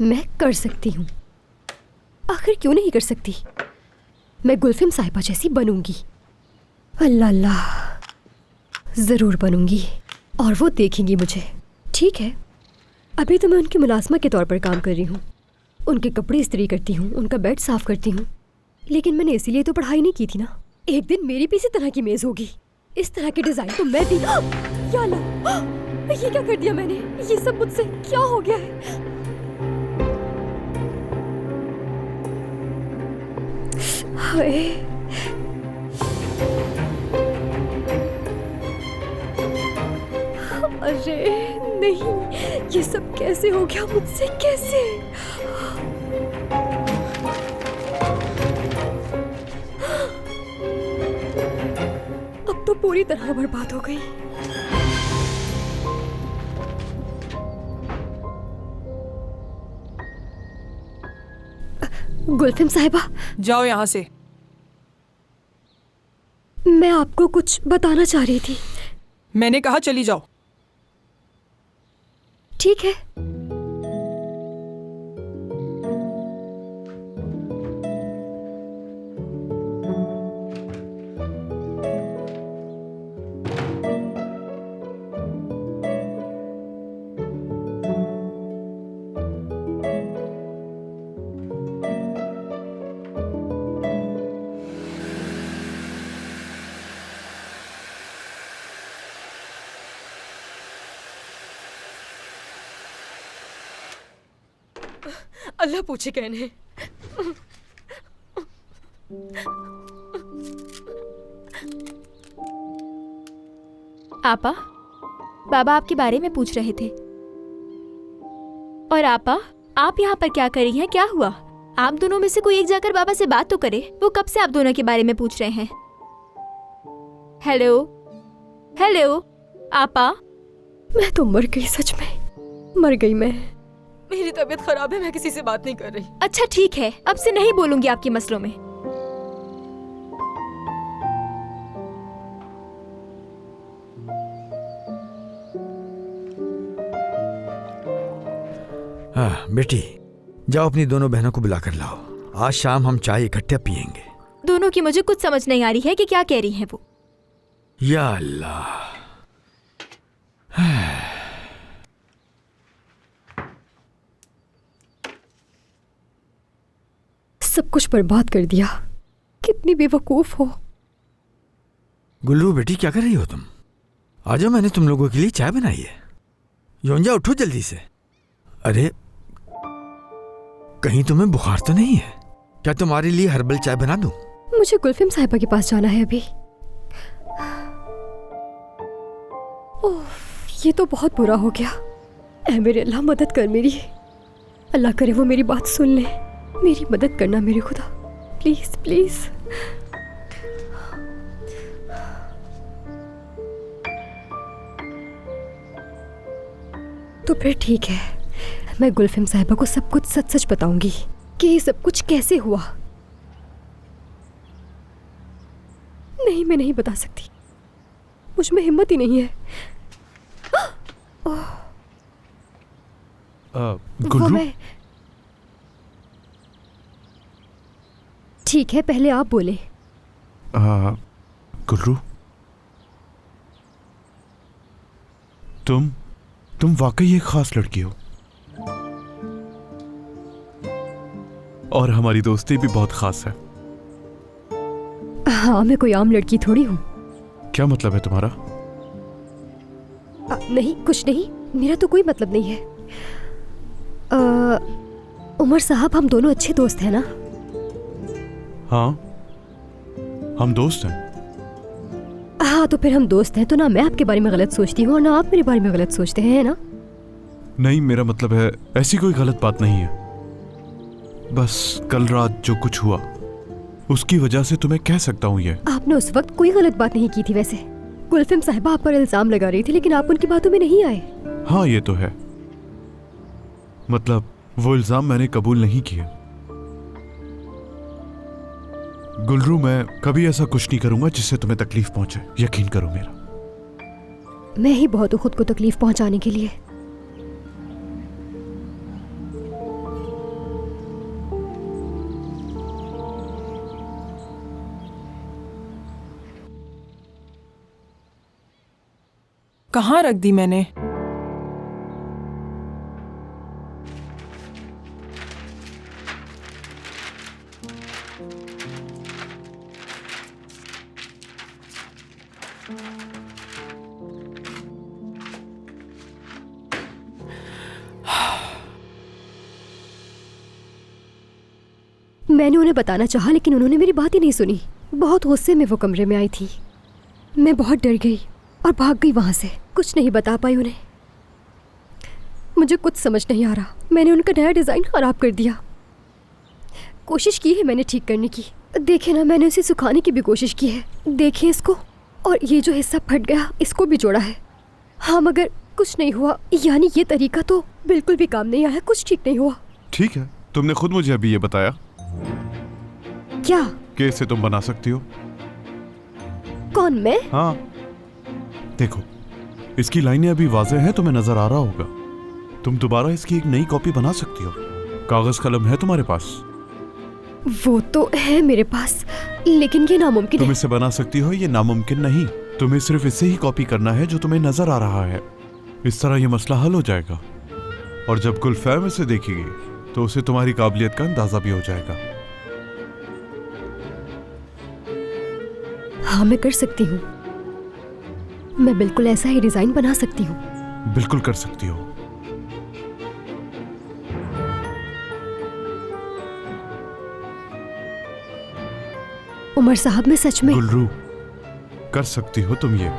मैं कर सकती हूँ, आखिर क्यों नहीं कर सकती। मैं गुलफिम साहिबा जैसी बनूंगी। अल्लाह अल्लाह, ज़रूर बनूंगी और वो देखेंगी मुझे। ठीक है, अभी तो मैं उनकी मुलाजमा के तौर पर काम कर रही हूँ। उनके कपड़े इस्त्री करती हूँ, उनका बेड साफ करती हूँ, लेकिन मैंने इसीलिए तो पढ़ाई नहीं की थी ना। एक दिन मेरी भी इसी तरह की मेज़ होगी, इस तरह के डिज़ाइन तो मैं भी। या अल्लाह, ये क्या कर दिया मैंने? ये सब मुझसे क्या हो गया है? हाय, अरे नहीं, ये सब कैसे हो गया मुझसे? कैसे? अब तो पूरी तरह बर्बाद हो गई। गुलफिम साहिबा, जाओ यहाँ से। मैं आपको कुछ बताना चाह रही थी। मैंने कहा चली जाओ। ठीक है। अल्लाह पूछे कहने। आपा, बाबा आपके बारे में पूछ रहे थे। और आपा, आप यहाँ पर क्या कर रही हैं? क्या हुआ? आप दोनों में से कोई एक जाकर बाबा से बात तो करे। वो कब से आप दोनों के बारे में पूछ रहे हैं। हेलो हेलो आपा। मैं तो मर गई, सच में मर गई मैं। मेरी तबीयत खराब है, मैं किसी से बात नहीं कर रही। अच्छा ठीक है, अब से नहीं बोलूंगी आपके मसलों में। हाँ बेटी, जाओ अपनी दोनों बहनों को बुला कर लाओ। आज शाम हम चाय इकट्ठे पियेंगे। दोनों की मुझे कुछ समझ नहीं आ रही है कि क्या कह रही हैं वो। या अल्लाह, सब कुछ बर्बाद कर दिया। कितनी बेवकूफ हो। गुल्लू बेटी, क्या कर रही हो तुम? आ जाओ, मैंने तुम लोगों के लिए चाय बनाई है। योंजा, उठो जल्दी से। अरे कहीं तुम्हें बुखार तो नहीं है? क्या तुम्हारे लिए हर्बल चाय बना दूं? मुझे गुलफिम साहिबा के पास जाना है अभी। ओह, ये तो बहुत बुरा हो गया। ऐ मेरे अल्लाह, मदद कर मेरी। अल्लाह करे वो मेरी बात सुन ले। मेरी मदद करना मेरे खुदा, प्लीज प्लीज। तो फिर ठीक है, मैं गुलफिम साहिबा को सब कुछ सच सच बताऊंगी कि ये सब कुछ कैसे हुआ। नहीं, मैं नहीं बता सकती, मुझ में हिम्मत ही नहीं है। गुल्लू, ठीक है, पहले आप बोले। गुल्लू, तुम वाकई एक खास लड़की हो और हमारी दोस्ती भी बहुत खास है। हाँ, मैं कोई आम लड़की थोड़ी हूँ। क्या मतलब है तुम्हारा? नहीं, कुछ नहीं, मेरा तो कोई मतलब नहीं है। उमर साहब, हम दोनों अच्छे दोस्त हैं ना? हाँ, हम दोस्त हैं। हाँ, तो फिर हम दोस्त हैं तो ना मैं आपके बारे में गलत सोचती हूँ और ना आप मेरे बारे में गलत सोचते हैं, ना? नहीं, मेरा मतलब है ऐसी कोई गलत बात नहीं है। बस कल रात जो कुछ हुआ उसकी वजह से तुम्हें कह सकता हूँ ये। आपने उस वक्त कोई गलत बात नहीं की थी। वैसे गुलफिम साहिबा आप पर इल्जाम लगा रही थी, लेकिन आप उनकी बातों में नहीं आए। हाँ, ये तो है। मतलब वो इल्जाम मैंने कबूल नहीं किए। गुलरू, मैं कभी ऐसा कुछ नहीं करूंगा जिससे तुम्हें तकलीफ पहुंचे, यकीन करो मेरा। मैं ही बहुत हूँ खुद को तकलीफ पहुंचाने के लिए। कहाँ रख दी मैंने? मैंने उन्हें बताना चाहा लेकिन उन्होंने मेरी बात ही नहीं सुनी। बहुत गुस्से में वो कमरे में आई थी। मैं बहुत डर गई और भाग गई वहां से। कुछ नहीं बता पाई उन्हें। मुझे कुछ समझ नहीं आ रहा। मैंने उनका नया डिज़ाइन खराब कर दिया। कोशिश की है मैंने ठीक करने की। देखे ना, मैंने उसे सुखाने की भी कोशिश की है। देखे इसको, और ये जो हिस्सा फट गया इसको भी जोड़ा है। हाँ, मगर कुछ नहीं हुआ। यानी ये तरीका तो बिल्कुल भी काम नहीं आया। कुछ ठीक नहीं हुआ। ठीक है, तुमने खुद मुझे अभी ये बताया क्या? कि इसे तुम बना सकती हो। कौन, मैं? हाँ, देखो इसकी लाइनें अभी वाज़ेह हैं, तुम्हें नजर आ रहा होगा। तुम दोबारा इसकी एक नई कॉपी बना सकती हो। कागज कलम है तुम्हारे पास? वो तो है मेरे पास, लेकिन ये नामुमकिन तुम है। इसे बना सकती हो, ये नामुमकिन नहीं। तुम्हें सिर्फ इसे ही कॉपी करना है जो तुम्हें नजर आ रहा है। इस तरह ये मसला हल हो जाएगा। और जब गुलफैम इसे देखेगी तो उसे तुम्हारी काबिलियत का अंदाजा भी हो जाएगा। हाँ, मैं कर सकती हूँ। मैं बिल्कुल ऐसा ही डिजाइन बना सकती हूँ। बिल्कुल कर सकती हो। उमर साहब, मैं सच में। गुलरू, कर सकती हो तुम ये।